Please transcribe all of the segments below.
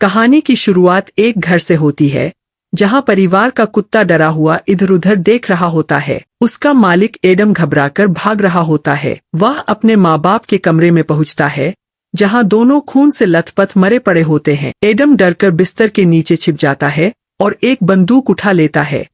कहानी की शुरुआत एक घर से होती है जहां परिवार का कुत्ता डरा हुआ इधर उधर देख रहा होता है। उसका मालिक एडम घबराकर भाग रहा होता है। वह अपने माँ बाप के कमरे में पहुंचता है जहां दोनों खून से लथपथ मरे पड़े होते हैं। एडम डरकर बिस्तर के नीचे छिप जाता है और एक बंदूक उठा लेता है।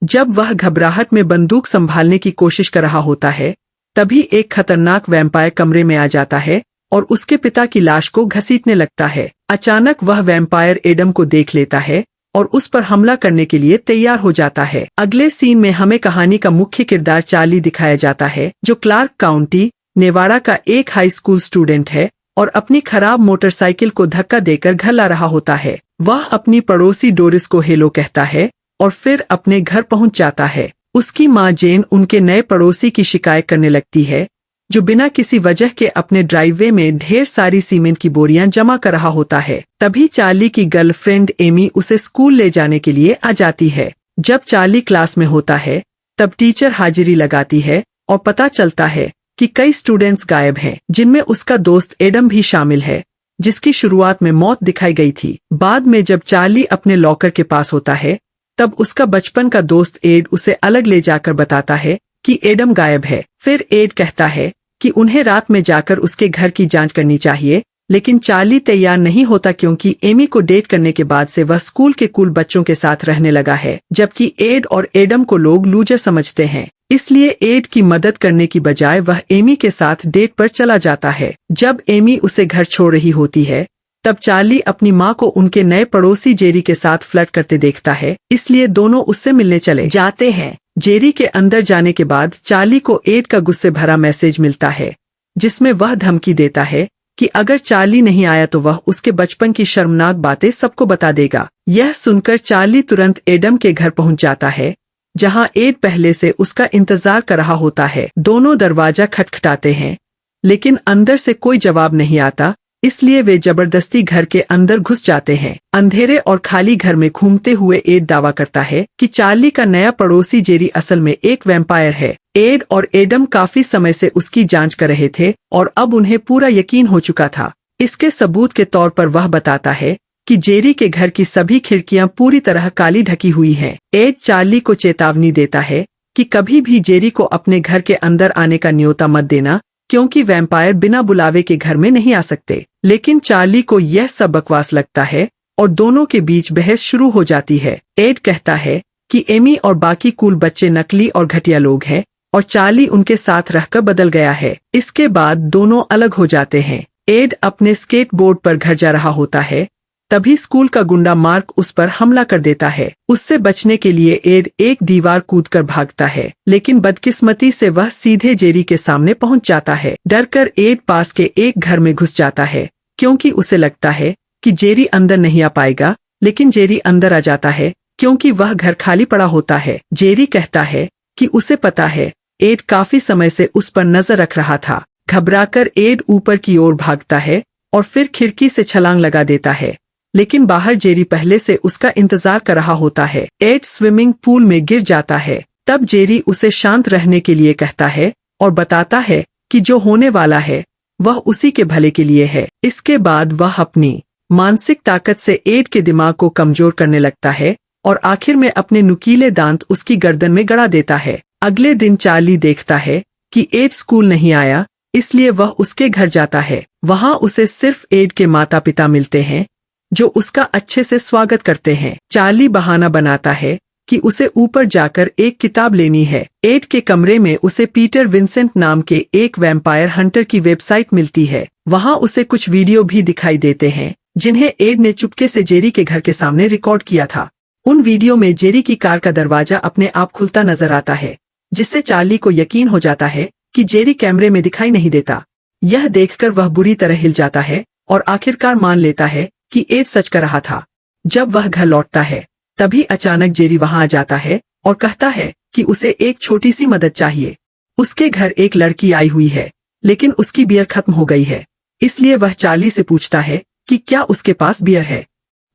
जब वह घबराहट में बंदूक संभालने की कोशिश कर रहा होता है तभी एक खतरनाक वैम्पायर कमरे में आ जाता है और उसके पिता की लाश को घसीटने लगता है। अचानक वह वैम्पायर एडम को देख लेता है और उस पर हमला करने के लिए तैयार हो जाता है। अगले सीन में हमें कहानी का मुख्य किरदार चार्ली दिखाया जाता है, जो क्लार्क काउंटी नेवाडा का एक हाई स्कूल स्टूडेंट है और अपनी खराब मोटरसाइकिल को धक्का देकर घर ला रहा होता है। वह अपनी पड़ोसी डोरिस को हेलो कहता है और फिर अपने घर पहुंच जाता है। उसकी माँ जेन उनके नए पड़ोसी की शिकायत करने लगती है, जो बिना किसी वजह के अपने ड्राइववे में ढेर सारी सीमेंट की बोरियां जमा कर रहा होता है। तभी चार्ली की गर्लफ्रेंड एमी उसे स्कूल ले जाने के लिए आ जाती है। जब चार्ली क्लास में होता है तब टीचर हाजिरी लगाती है और पता चलता है कि कई स्टूडेंट्स गायब हैं, जिनमें उसका दोस्त एडम भी शामिल है, जिसकी शुरुआत में मौत दिखाई गई थी। बाद में जब चार्ली अपने लॉकर के पास होता है तब उसका बचपन का दोस्त एड उसे अलग ले जाकर बताता है कि एडम गायब है। फिर एड कहता है कि उन्हें रात में जाकर उसके घर की जांच करनी चाहिए, लेकिन चार्ली तैयार नहीं होता क्योंकि एमी को डेट करने के बाद से वह स्कूल के कूल बच्चों के साथ रहने लगा है, जबकि एड और एडम को लोग लूजर समझते हैं। इसलिए एड की मदद करने की बजाय वह एमी के साथ डेट पर चला जाता है। जब एमी उसे घर छोड़ रही होती है तब चार्ली अपनी माँ को उनके नए पड़ोसी जेरी के साथ फ्लर्ट करते देखता है, इसलिए दोनों उससे मिलने चले जाते हैं। जेरी के अंदर जाने के बाद चार्ली को एड का गुस्से भरा मैसेज मिलता है, जिसमें वह धमकी देता है कि अगर चार्ली नहीं आया तो वह उसके बचपन की शर्मनाक बातें सबको बता देगा। यह सुनकर चार्ली तुरंत एडम के घर पहुंच जाता है, जहां एड पहले से उसका इंतजार कर रहा होता है। दोनों दरवाजा खटखटाते हैं, लेकिन अंदर से कोई जवाब नहीं आता, इसलिए वे जबरदस्ती घर के अंदर घुस जाते हैं। अंधेरे और खाली घर में घूमते हुए एड दावा करता है कि चार्ली का नया पड़ोसी जेरी असल में एक वैम्पायर है। एड और एडम काफी समय से उसकी जांच कर रहे थे और अब उन्हें पूरा यकीन हो चुका था। इसके सबूत के तौर पर वह बताता है कि जेरी के घर की सभी खिड़कियां पूरी तरह काली ढकी हुई हैं। एड चार्ली को चेतावनी देता है कि कभी भी जेरी को अपने घर के अंदर आने का न्योता मत देना, क्योंकि वैम्पायर बिना बुलावे के घर में नहीं आ सकते। लेकिन चार्ली को यह सब बकवास लगता है और दोनों के बीच बहस शुरू हो जाती है। एड कहता है कि एमी और बाकी कूल बच्चे नकली और घटिया लोग हैं और चार्ली उनके साथ रहकर बदल गया है। इसके बाद दोनों अलग हो जाते हैं। एड अपने स्केटबोर्ड पर घर जा रहा होता है, तभी स्कूल का गुंडा मार्क उस पर हमला कर देता है। उससे बचने के लिए एड एक दीवार कूदकर भागता है, लेकिन बदकिस्मती से वह सीधे जेरी के सामने पहुंच जाता है। डरकर एड पास के एक घर में घुस जाता है, क्योंकि उसे लगता है कि जेरी अंदर नहीं आ पाएगा, लेकिन जेरी अंदर आ जाता है क्योंकि वह घर खाली पड़ा होता है। जेरी कहता है कि उसे पता है एड काफी समय से उस पर नजर रख रहा था। घबराकर एड ऊपर की ओर भागता है और फिर खिड़की से छलांग लगा देता है, लेकिन बाहर जेरी पहले से उसका इंतजार कर रहा होता है। एड स्विमिंग पूल में गिर जाता है। तब जेरी उसे शांत रहने के लिए कहता है और बताता है कि जो होने वाला है वह उसी के भले के लिए है। इसके बाद वह अपनी मानसिक ताकत से एड के दिमाग को कमजोर करने लगता है और आखिर में अपने नुकीले दांत उसकी गर्दन में गड़ा देता है। अगले दिन चार्ली देखता है कि एड स्कूल नहीं आया, इसलिए वह उसके घर जाता है। वहां उसे सिर्फ एड के माता पिता मिलते हैं, जो उसका अच्छे से स्वागत करते हैं। चार्ली बहाना बनाता है कि उसे ऊपर जाकर एक किताब लेनी है। एड के कमरे में उसे पीटर विंसेंट नाम के एक वैम्पायर हंटर की वेबसाइट मिलती है। वहां उसे कुछ वीडियो भी दिखाई देते हैं, जिन्हें एड ने चुपके से जेरी के घर के सामने रिकॉर्ड किया था। उन वीडियो में जेरी की कार का दरवाजा अपने आप खुलता नजर आता है, जिससे चार्ली को यकीन हो जाता है कि जेरी कैमरे में दिखाई नहीं देता। यह देखकर वह बुरी तरह हिल जाता है और आखिरकार मान लेता है कि एड सच कर रहा था। जब वह घर लौटता है तभी अचानक जेरी वहां आ जाता है और कहता है कि उसे एक छोटी सी मदद चाहिए। उसके घर एक लड़की आई हुई है, लेकिन उसकी बियर खत्म हो गई है, इसलिए वह चार्ली से पूछता है कि क्या उसके पास बियर है।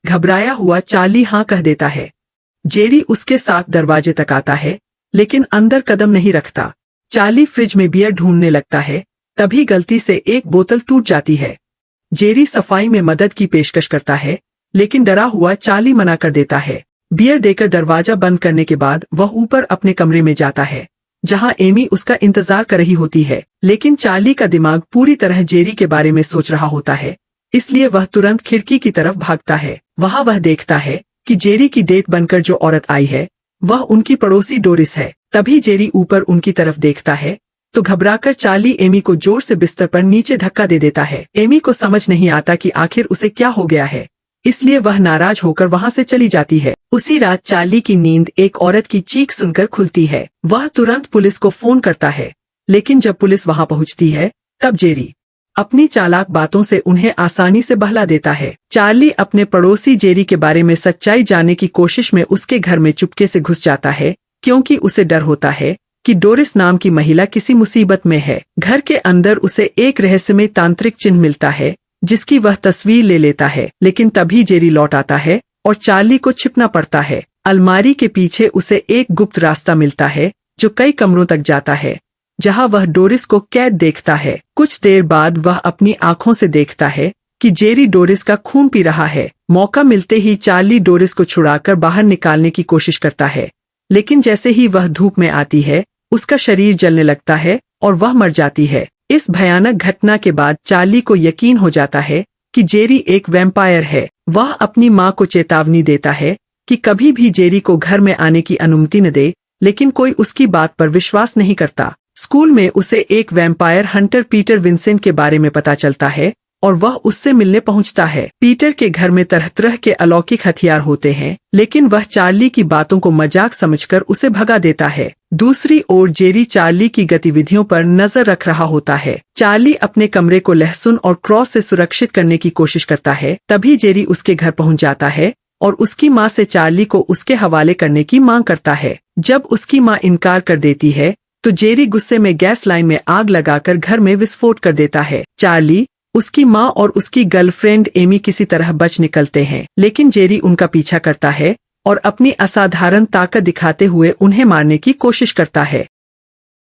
घबराया हुआ चार्ली हाँ कह देता है। जेरी उसके साथ दरवाजे तक आता है, लेकिन अंदर कदम नहीं रखता। चार्ली फ्रिज में बियर ढूंढने लगता है, तभी गलती से एक बोतल टूट जाती है। जेरी सफाई में मदद की पेशकश करता है, लेकिन डरा हुआ चार्ली मना कर देता है। बियर देकर दरवाजा बंद करने के बाद वह ऊपर अपने कमरे में जाता है, जहां एमी उसका इंतजार कर रही होती है। लेकिन चार्ली का दिमाग पूरी तरह जेरी के बारे में सोच रहा होता है, इसलिए वह तुरंत खिड़की की तरफ भागता है। वहां वह देखता है कि जेरी की डेट बनकर जो औरत आई है वह उनकी पड़ोसी डोरिस है। तभी जेरी ऊपर उनकी तरफ देखता है तो घबराकर चार्ली एमी को जोर से बिस्तर पर नीचे धक्का दे देता है। एमी को समझ नहीं आता कि आखिर उसे क्या हो गया है, इसलिए वह नाराज होकर वहां से चली जाती है। उसी रात चार्ली की नींद एक औरत की चीख सुनकर खुलती है। वह तुरंत पुलिस को फोन करता है, लेकिन जब पुलिस वहां पहुंचती है तब जेरी अपनी चालाक बातों से उन्हें आसानी से बहला देता है। चार्ली अपने पड़ोसी जेरी के बारे में सच्चाई जानने की कोशिश में उसके घर में चुपके से घुस जाता है, क्योंकि उसे डर होता है कि डोरिस नाम की महिला किसी मुसीबत में है। घर के अंदर उसे एक रहस्यमय तांत्रिक चिन्ह मिलता है, जिसकी वह तस्वीर ले लेता है। लेकिन तभी जेरी लौट आता है और चार्ली को छिपना पड़ता है। अलमारी के पीछे उसे एक गुप्त रास्ता मिलता है जो कई कमरों तक जाता है, जहां वह डोरिस को कैद देखता है। कुछ देर बाद वह अपनी आंखों से देखता है कि जेरी डोरिस का खून पी रहा है। मौका मिलते ही चार्ली डोरिस को छुड़ाकर बाहर निकालने की कोशिश करता है, लेकिन जैसे ही वह धूप में आती है उसका शरीर जलने लगता है और वह मर जाती है। इस भयानक घटना के बाद चार्ली को यकीन हो जाता है कि जेरी एक वैम्पायर है। वह अपनी मां को चेतावनी देता है कि कभी भी जेरी को घर में आने की अनुमति न दे, लेकिन कोई उसकी बात पर विश्वास नहीं करता। स्कूल में उसे एक वैम्पायर हंटर पीटर विंसेंट के बारे में पता चलता है और वह उससे मिलने पहुंचता है। पीटर के घर में तरह तरह के अलौकिक हथियार होते हैं, लेकिन वह चार्ली की बातों को मजाक समझकर उसे भगा देता है। दूसरी ओर जेरी चार्ली की गतिविधियों पर नजर रख रहा होता है। चार्ली अपने कमरे को लहसुन और क्रॉस से सुरक्षित करने की कोशिश करता है। तभी जेरी उसके घर पहुंच जाता है और उसकी मां से चार्ली को उसके हवाले करने की मांग करता है। जब उसकी मां इनकार कर देती है तो जेरी गुस्से में गैस लाइन में आग लगाकर घर में विस्फोट कर देता है। चार्ली, उसकी मां और उसकी गर्लफ्रेंड एमी किसी तरह बच निकलते हैं, लेकिन जेरी उनका पीछा करता है और अपनी असाधारण ताकत दिखाते हुए उन्हें मारने की कोशिश करता है।